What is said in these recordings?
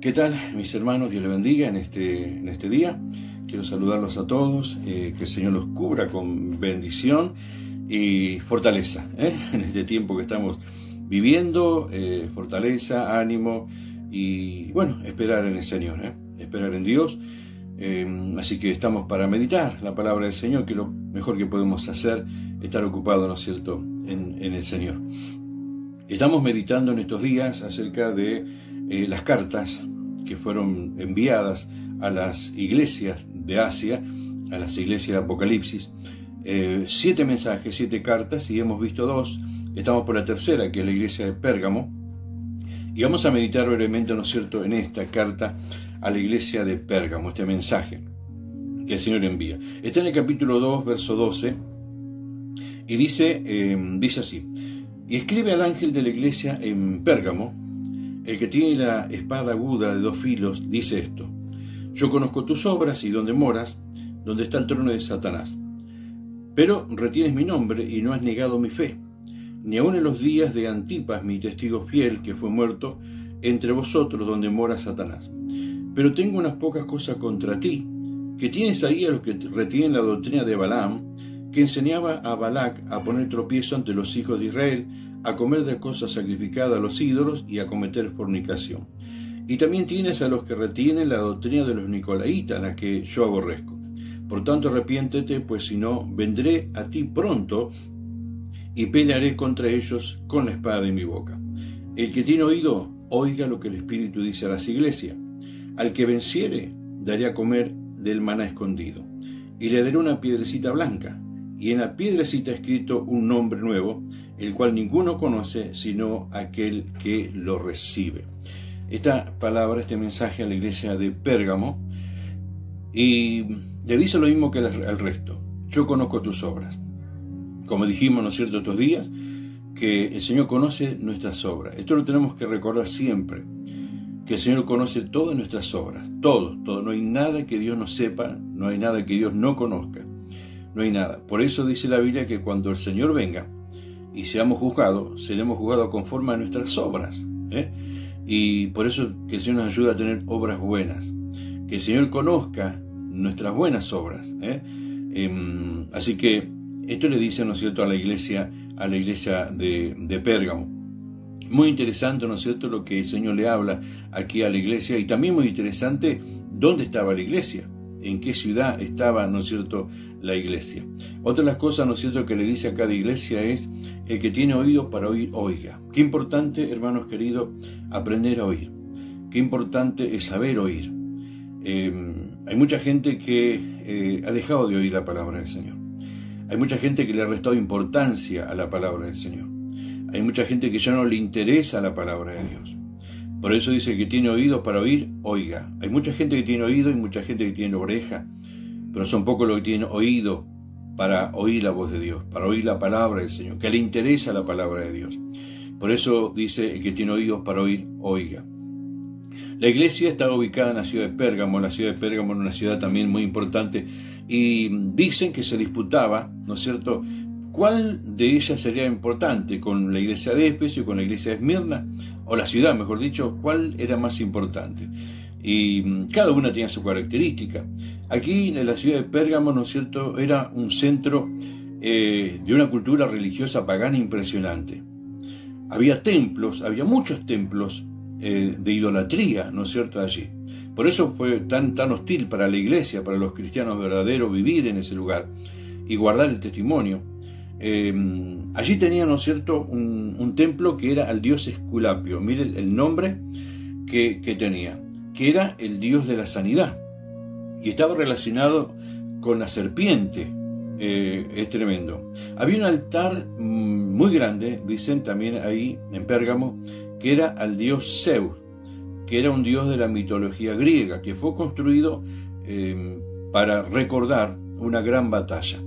¿Qué tal, mis hermanos? Dios les bendiga en este día. Quiero saludarlos a todos, que el Señor los cubra con bendición y fortaleza, en este tiempo que estamos viviendo, fortaleza, ánimo y, bueno, esperar en el Señor, esperar en Dios. Así que estamos para meditar la palabra del Señor, que lo mejor que podemos hacer, estar ocupados, ¿no es cierto?, en el Señor. Estamos meditando en estos días acerca de las cartas que fueron enviadas a las iglesias de Asia, a las iglesias de Apocalipsis. 7 mensajes, 7 cartas, y hemos visto 2. Estamos por la tercera, que es la iglesia de Pérgamo. Y vamos a meditar brevemente, ¿no es cierto?, en esta carta a la iglesia de Pérgamo, este mensaje que el Señor envía. Está en el capítulo 2, verso 12, y dice así: y escribe al ángel de la iglesia en Pérgamo, el que tiene la espada aguda de 2 filos, dice esto: yo conozco tus obras y dónde moras, donde está el trono de Satanás. Pero retienes mi nombre y no has negado mi fe, ni aun en los días de Antipas, mi testigo fiel, que fue muerto entre vosotros, donde mora Satanás. Pero tengo unas pocas cosas contra ti, que tienes ahí a los que retienen la doctrina de Balaam, que enseñaba a Balac a poner tropiezo ante los hijos de Israel, a comer de cosas sacrificadas a los ídolos y a cometer fornicación. Y también tienes a los que retienen la doctrina de los nicolaitas, la que yo aborrezco. Por tanto, arrepiéntete, pues si no, vendré a ti pronto y pelearé contra ellos con la espada de mi boca. El que tiene oído, oiga lo que el Espíritu dice a las iglesias. Al que venciere, daré a comer del maná escondido, y le daré una piedrecita blanca, y en la piedrecita escrito un nombre nuevo, el cual ninguno conoce sino aquel que lo recibe. Esta palabra, este mensaje a la iglesia de Pérgamo, y le dice lo mismo que al resto: yo conozco tus obras. Como dijimos, ¿no es cierto?, estos días, que el Señor conoce nuestras obras. Esto lo tenemos que recordar siempre, que el Señor conoce todas nuestras obras, todo. No hay nada que Dios no sepa, no hay nada que Dios no conozca. No hay nada. Por eso dice la Biblia que cuando el Señor venga y seamos juzgados, seremos juzgados conforme a nuestras obras. Y por eso que el Señor nos ayuda a tener obras buenas. Que el Señor conozca nuestras buenas obras. Así que esto le dice, ¿no es cierto?, a la iglesia de Pérgamo. Muy interesante, ¿no es cierto?, lo que el Señor le habla aquí a la iglesia. Y también muy interesante dónde estaba la iglesia. En qué ciudad estaba, ¿no es cierto?, la iglesia. Otra de las cosas, ¿no es cierto?, que le dice a cada iglesia es: el que tiene oídos para oír, oiga. Qué importante, hermanos queridos, aprender a oír. Qué importante es saber oír. Hay mucha gente que ha dejado de oír la palabra del Señor. Hay mucha gente que le ha restado importancia a la palabra del Señor. Hay mucha gente que ya no le interesa la palabra de Dios. Por eso dice que tiene oídos para oír, oiga. Hay mucha gente que tiene oído y mucha gente que tiene oreja, pero son pocos los que tienen oído para oír la voz de Dios, para oír la palabra del Señor, que le interesa la palabra de Dios. Por eso dice: el que tiene oídos para oír, oiga. La iglesia está ubicada en la ciudad de Pérgamo. La ciudad de Pérgamo es una ciudad también muy importante, y dicen que se disputaba, ¿no es cierto?, ¿cuál de ellas sería importante? ¿Con la iglesia de Éfeso y con la iglesia de Esmirna? O la ciudad, mejor dicho, ¿cuál era más importante? Y cada una tenía su característica. Aquí en la ciudad de Pérgamo, ¿no es cierto?, era un centro de una cultura religiosa pagana impresionante. Había templos, había muchos templos de idolatría, ¿no es cierto?, allí. Por eso fue tan hostil para la iglesia, para los cristianos verdaderos, vivir en ese lugar y guardar el testimonio. Allí tenía, ¿no es cierto?, un templo que era al dios Esculapio. Miren el nombre que tenía, que era el dios de la sanidad, y estaba relacionado con la serpiente. Es tremendo. Había un altar muy grande, dicen también ahí en Pérgamo, que era al dios Zeus, que era un dios de la mitología griega, que fue construido para recordar una gran batalla.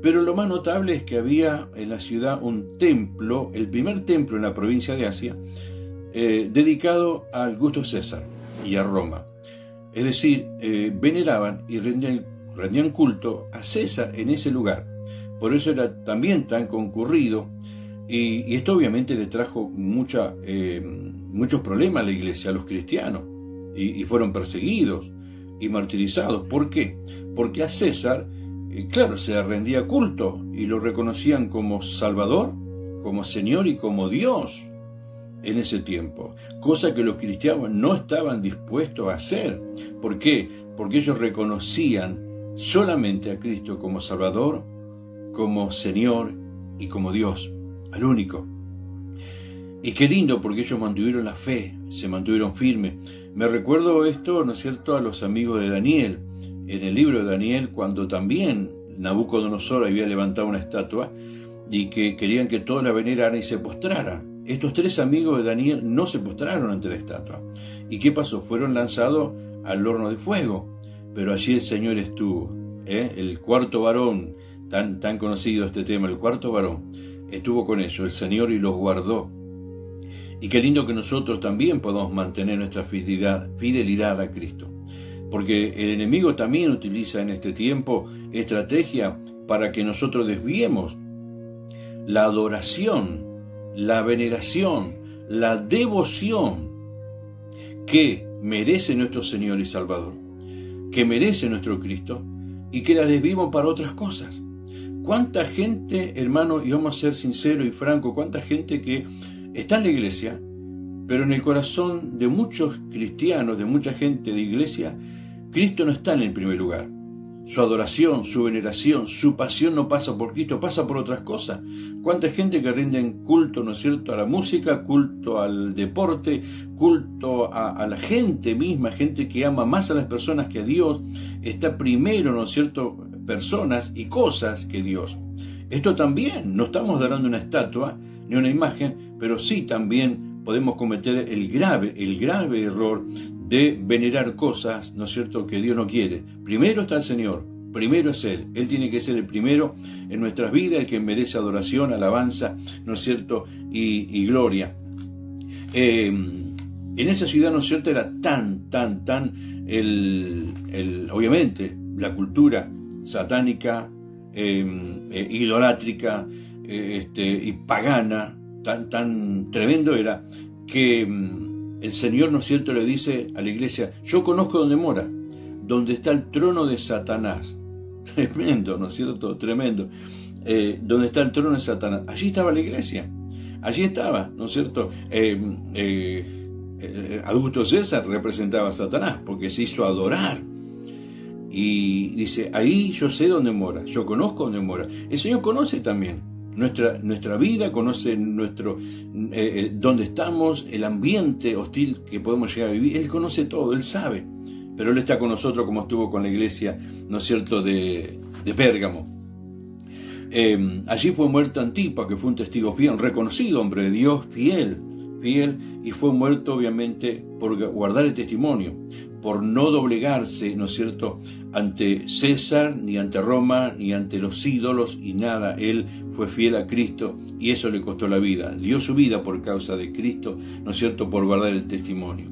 Pero lo más notable es que había en la ciudad un templo, el primer templo en la provincia de Asia, dedicado a Augusto César y a Roma. Es decir, veneraban y rendían culto a César en ese lugar. Por eso era también tan concurrido, y esto obviamente le trajo muchos problemas a la iglesia, a los cristianos. y fueron perseguidos y martirizados. ¿Por qué? Porque a César, claro, se le rendía culto y lo reconocían como Salvador, como Señor y como Dios en ese tiempo, cosa que los cristianos no estaban dispuestos a hacer. ¿Por qué? Porque ellos reconocían solamente a Cristo como Salvador, como Señor y como Dios, al único. Y qué lindo, porque ellos mantuvieron la fe, se mantuvieron firmes. Me recuerdo esto, ¿no es cierto?, a los amigos de Daniel, en el libro de Daniel, cuando también Nabucodonosor había levantado una estatua y que querían que toda la veneraran y se postraran. Estos 3 amigos de Daniel no se postraron ante la estatua. ¿Y qué pasó? Fueron lanzados al horno de fuego. Pero allí el Señor estuvo, el cuarto varón, tan conocido este tema, el cuarto varón, estuvo con ellos, el Señor, y los guardó. Y qué lindo que nosotros también podamos mantener nuestra fidelidad a Cristo. Porque el enemigo también utiliza en este tiempo estrategia para que nosotros desviemos la adoración, la veneración, la devoción que merece nuestro Señor y Salvador, que merece nuestro Cristo, y que la desviemos para otras cosas. ¿Cuánta gente, hermano, y vamos a ser sinceros y francos, cuánta gente que está en la iglesia, pero en el corazón de muchos cristianos, de mucha gente de iglesia, Cristo no está en el primer lugar? Su adoración, su veneración, su pasión no pasa por Cristo, pasa por otras cosas. ¿Cuánta gente que rinden culto, ¿no es cierto?, a la música, culto al deporte, culto a la gente misma, gente que ama más a las personas que a Dios, está primero, ¿no es cierto?, personas y cosas que Dios. Esto también, no estamos adorando una estatua ni una imagen, pero sí también podemos cometer el grave error de venerar cosas, ¿no es cierto?, que Dios no quiere. Primero está el Señor, primero es Él. Él tiene que ser el primero en nuestras vidas, el que merece adoración, alabanza, ¿no es cierto?, y gloria. En esa ciudad, ¿no es cierto?, era tan, obviamente, la cultura satánica, idolátrica, y pagana, tan tremendo era, que el Señor, ¿no es cierto?, le dice a la iglesia: yo conozco dónde mora, donde está el trono de Satanás. Tremendo, ¿no es cierto?, tremendo. Donde está el trono de Satanás, allí estaba la iglesia, allí estaba, ¿no es cierto? Augusto César representaba a Satanás, porque se hizo adorar. Y dice: ahí yo sé dónde mora, yo conozco dónde mora. El Señor conoce también nuestra vida, conoce dónde estamos, el ambiente hostil que podemos llegar a vivir. Él conoce todo, Él sabe, pero Él está con nosotros, como estuvo con la iglesia, ¿no es cierto?, de Pérgamo. Allí fue muerto Antipas, que fue un testigo fiel, un reconocido hombre de Dios, fiel, y fue muerto obviamente por guardar el testimonio, por no doblegarse, ¿no es cierto?, ante César, ni ante Roma, ni ante los ídolos, y nada. Él fue fiel a Cristo, y eso le costó la vida. Dio su vida por causa de Cristo, ¿no es cierto?, por guardar el testimonio.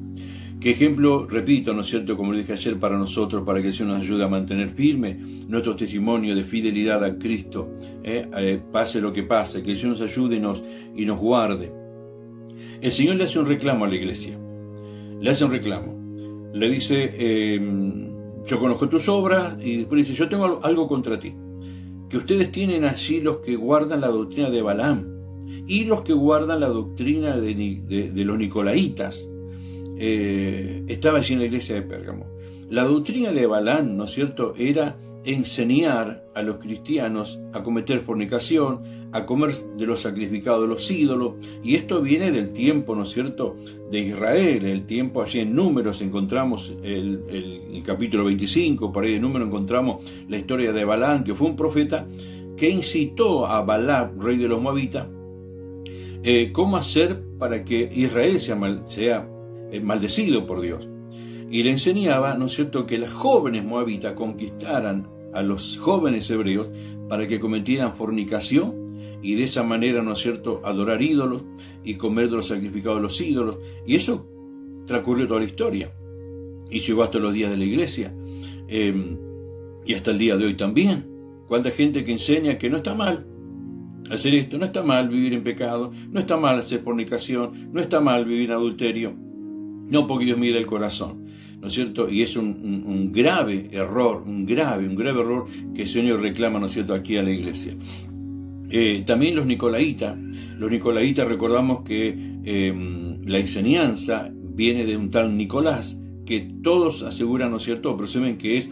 Qué ejemplo, repito, ¿no es cierto?, como le dije ayer, para nosotros, para que el Señor nos ayude a mantener firme nuestro testimonio de fidelidad a Cristo, pase lo que pase, que el Señor nos ayude y nos guarde. El Señor le hace un reclamo a la iglesia, le hace un reclamo, le dice: yo conozco tus obras, y después dice: yo tengo algo contra ti, que ustedes tienen allí los que guardan la doctrina de Balaam y los que guardan la doctrina de los nicolaitas. Estaba allí en la iglesia de Pérgamo. La doctrina de Balaam, ¿no es cierto?, era enseñar a los cristianos a cometer fornicación, a comer de los sacrificados de los ídolos, y esto viene del tiempo, ¿no es cierto?, de Israel, el tiempo. Allí en Números encontramos el capítulo 25, por ahí en Números encontramos la historia de Balaam, que fue un profeta que incitó a Balac, rey de los Moabitas, cómo hacer para que Israel sea maldecido por Dios. Y le enseñaba, ¿no es cierto?, que las jóvenes moabitas conquistaran a los jóvenes hebreos para que cometieran fornicación, y de esa manera, ¿no es cierto?, adorar ídolos y comer de los sacrificados de los ídolos. Y eso transcurrió toda la historia y llegó hasta los días de la iglesia, y hasta el día de hoy también. Cuánta gente que enseña que no está mal hacer esto, no está mal vivir en pecado, no está mal hacer fornicación, no está mal vivir en adulterio. No, porque Dios mira el corazón, ¿no es cierto? Y es un grave error, un grave error que el Señor reclama, ¿no es cierto?, aquí a la iglesia. También los nicolaitas recordamos que la enseñanza viene de un tal Nicolás, que todos aseguran, ¿no es cierto?, o presumen que es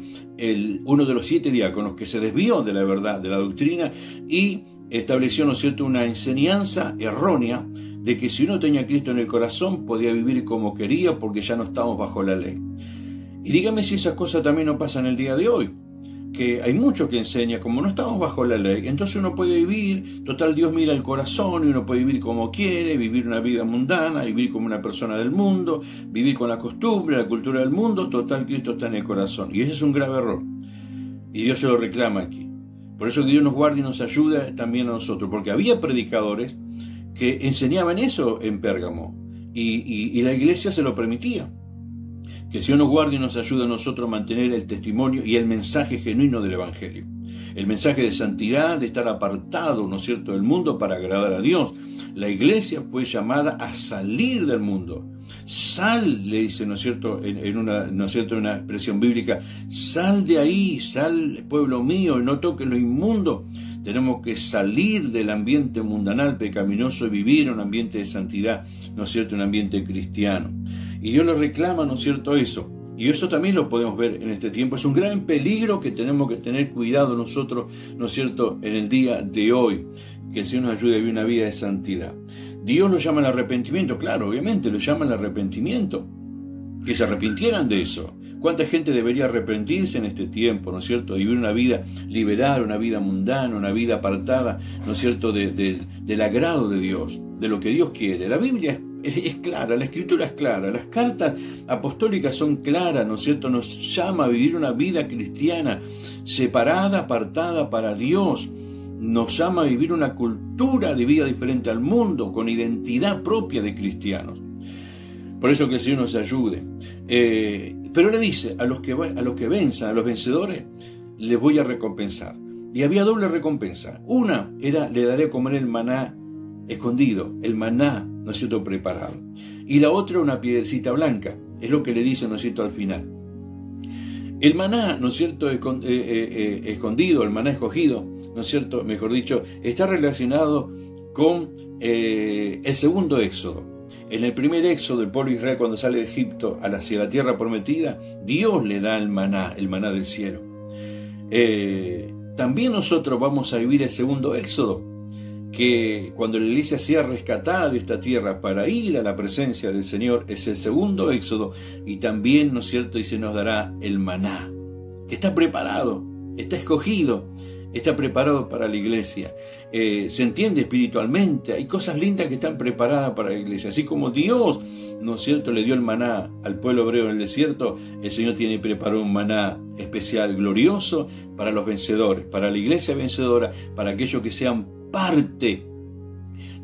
uno de los 7 diáconos que se desvió de la verdad, de la doctrina, y estableció, ¿no es cierto?, una enseñanza errónea de que si uno tenía a Cristo en el corazón podía vivir como quería porque ya no estamos bajo la ley. Y dígame si esas cosas también no pasan el día de hoy, que hay mucho que enseña, como no estamos bajo la ley, entonces uno puede vivir, total Dios mira el corazón y uno puede vivir como quiere, vivir una vida mundana, vivir como una persona del mundo, vivir con la costumbre, la cultura del mundo, total Cristo está en el corazón. Y ese es un grave error. Y Dios se lo reclama aquí. Por eso que Dios nos guarde y nos ayuda también a nosotros, porque había predicadores que enseñaban eso en Pérgamo y la iglesia se lo permitía. Que el Señor nos guarde y nos ayude a nosotros a mantener el testimonio y el mensaje genuino del Evangelio. El mensaje de santidad, de estar apartado, ¿no es cierto?, del mundo para agradar a Dios. La iglesia fue llamada a salir del mundo. Sal, le dice, ¿no es cierto?, en una expresión bíblica, sal de ahí, sal, pueblo mío, y no toques lo inmundo. Tenemos que salir del ambiente mundanal, pecaminoso, y vivir en un ambiente de santidad, ¿no es cierto?, un ambiente cristiano. Y Dios nos reclama, ¿no es cierto?, eso. Y eso también lo podemos ver en este tiempo. Es un gran peligro que tenemos que tener cuidado nosotros, ¿no es cierto?, en el día de hoy. Que el Señor nos ayude a vivir una vida de santidad. Dios lo llama al arrepentimiento, claro, obviamente lo llama al arrepentimiento. Que se arrepintieran de eso. ¿Cuánta gente debería arrepentirse en este tiempo, ¿no es cierto?, de vivir una vida liberada, una vida mundana, una vida apartada, ¿no es cierto?, del agrado de Dios, de lo que Dios quiere. La Biblia es clara, la Escritura es clara, las cartas apostólicas son claras, ¿no es cierto?, nos llama a vivir una vida cristiana separada, apartada para Dios. Nos llama a vivir una cultura de vida diferente al mundo, con identidad propia de cristianos. Por eso que el Señor nos ayude. Pero le dice, a los que venzan, a los vencedores, les voy a recompensar. Y había doble recompensa. Una era, le daré a comer el maná escondido, el maná, ¿no es cierto?, preparado. Y la otra, una piedrecita blanca. Es lo que le dice, ¿no es cierto?, al final. El maná, ¿no es cierto?, escondido, el maná escogido, ¿no es cierto?, mejor dicho, está relacionado con el segundo éxodo. En el primer éxodo, el pueblo de Israel, cuando sale de Egipto hacia la tierra prometida, Dios le da el maná del cielo. También nosotros vamos a vivir el segundo éxodo, que cuando la iglesia sea rescatada de esta tierra para ir a la presencia del Señor, es el segundo éxodo, y también, ¿no es cierto?, y se nos dará el maná, que está preparado, está escogido, está preparado para la iglesia. Se entiende espiritualmente, hay cosas lindas que están preparadas para la iglesia. Así como Dios, ¿no es cierto?, le dio el maná al pueblo hebreo en el desierto, el Señor tiene preparado un maná especial, glorioso, para los vencedores, para la iglesia vencedora, para aquellos que sean parte,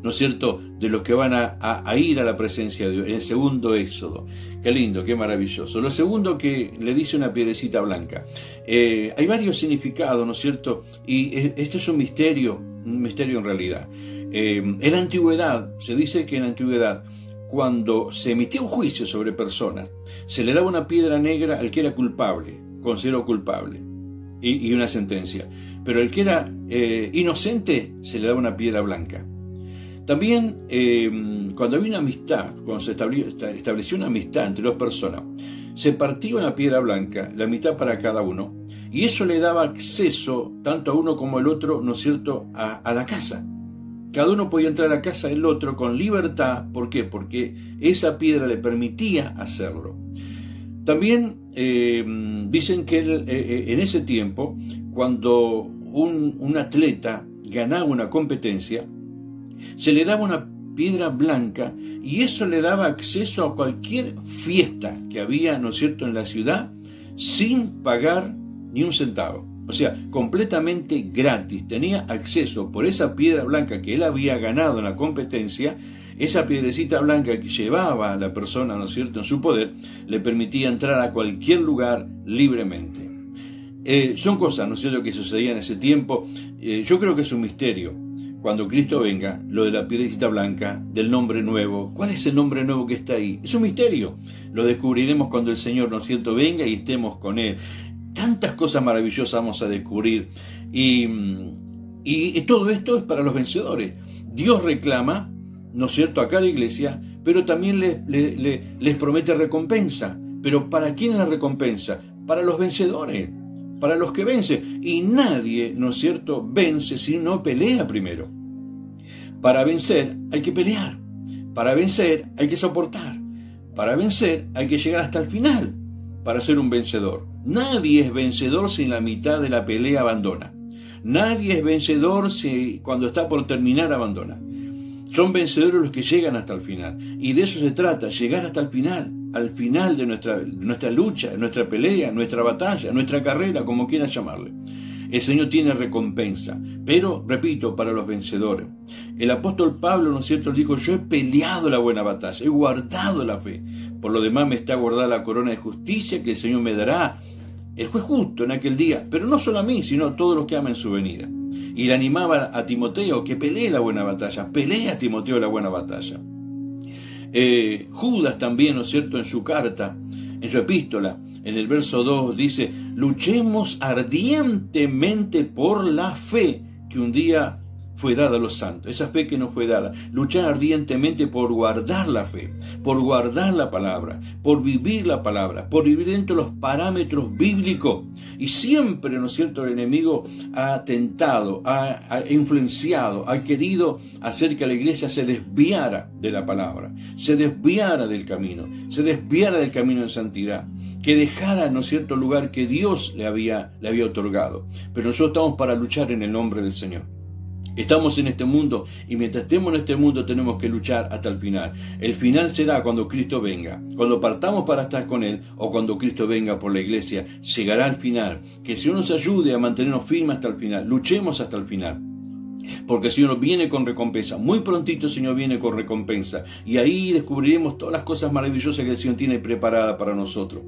¿no es cierto?, de los que van a ir a la presencia de Dios, en el segundo éxodo. Qué lindo, qué maravilloso. Lo segundo que le dice una piedrecita blanca. Hay varios significados, ¿no es cierto?, y este es un misterio en realidad. En la antigüedad, se dice que en la antigüedad, cuando se emitía un juicio sobre personas, se le daba una piedra negra al que era culpable, considerado culpable, y una sentencia. Pero el que era inocente, se le daba una piedra blanca. También, cuando había una amistad, cuando se estableció una amistad entre dos personas, se partía una piedra blanca, la mitad para cada uno, y eso le daba acceso, tanto a uno como al otro, ¿no es cierto?, a la casa. Cada uno podía entrar a la casa del otro con libertad. ¿Por qué? Porque esa piedra le permitía hacerlo. También dicen que en ese tiempo, cuando un atleta ganaba una competencia, se le daba una piedra blanca y eso le daba acceso a cualquier fiesta que había, ¿no es cierto?, en la ciudad, sin pagar ni un centavo. O sea, completamente gratis. Tenía acceso por esa piedra blanca que él había ganado en la competencia. Esa piedrecita blanca que llevaba a la persona, ¿no es cierto?, en su poder, le permitía entrar a cualquier lugar libremente. Son cosas, ¿no es cierto?, que sucedían en ese tiempo. Yo creo que es un misterio. cuando Cristo venga, lo de la piedrecita blanca, del nombre nuevo. ¿Cuál es el nombre nuevo que está ahí? Es un misterio. Lo descubriremos cuando el Señor, ¿no es cierto?, venga y estemos con Él. Tantas cosas maravillosas vamos a descubrir. Y todo esto es para los vencedores. Dios reclama, ¿no es cierto?, a cada iglesia, pero también les promete recompensa. ¿Pero para quién es la recompensa? Para los vencedores, para los que vencen. Y nadie, ¿no es cierto?, vence si no pelea primero. Para vencer hay que pelear. Para vencer hay que soportar. Para vencer hay que llegar hasta el final para ser un vencedor. Nadie es vencedor si en la mitad de la pelea abandona. Nadie es vencedor si cuando está por terminar abandona. Son vencedores los que llegan hasta el final. Y de eso se trata, llegar hasta el final. Al final de nuestra lucha, nuestra pelea, nuestra batalla, nuestra carrera, como quieran llamarle. El Señor tiene recompensa, pero, repito, para los vencedores. El apóstol Pablo, ¿no es cierto?, dijo: yo he peleado la buena batalla, he guardado la fe. Por lo demás me está guardada la corona de justicia que el Señor me dará, el juez justo, en aquel día. Pero no solo a mí, sino a todos los que aman su venida. Y le animaba a Timoteo que pelee la buena batalla. Pelea, Timoteo, la buena batalla. Judas también, ¿no es cierto?, en su carta, en su epístola, en el verso 2 dice: luchemos ardientemente por la fe que un día fue dada a los santos. Esa fe que nos fue dada. Luchar ardientemente por guardar la fe, por guardar la palabra, por vivir la palabra, por vivir dentro de los parámetros bíblicos. Y siempre, ¿no es cierto?, el enemigo ha tentado, ha influenciado, ha querido hacer que la iglesia se desviara de la palabra, se desviara del camino, se desviara del camino en santidad, que dejara, ¿no es cierto?, el lugar que Dios le había otorgado. Pero nosotros estamos para luchar en el nombre del Señor. Estamos en este mundo y mientras estemos en este mundo tenemos que luchar hasta el final. El final será cuando Cristo venga, cuando partamos para estar con Él o cuando Cristo venga por la iglesia. Llegará al final. Que el Señor nos ayude a mantenernos firmes hasta el final. Luchemos hasta el final. Porque el Señor viene con recompensa. Muy prontito el Señor viene con recompensa. Y ahí descubriremos todas las cosas maravillosas que el Señor tiene preparadas para nosotros.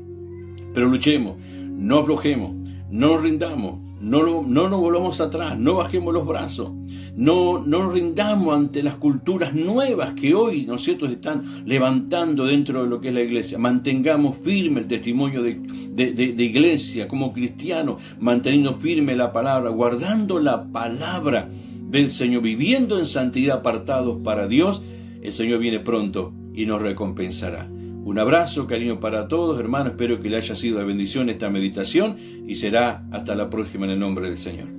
Pero luchemos, no aflojemos, no nos rindamos. No nos volvamos atrás, no bajemos los brazos, no nos rindamos ante las culturas nuevas que hoy, ¿no es cierto?, se están levantando dentro de lo que es la iglesia. Mantengamos firme el testimonio de iglesia como cristianos, manteniendo firme la palabra, guardando la palabra del Señor, viviendo en santidad, apartados para Dios. El Señor viene pronto y nos recompensará. Un abrazo, cariño para todos, hermanos. Espero que le haya sido de bendición esta meditación y será hasta la próxima en el nombre del Señor.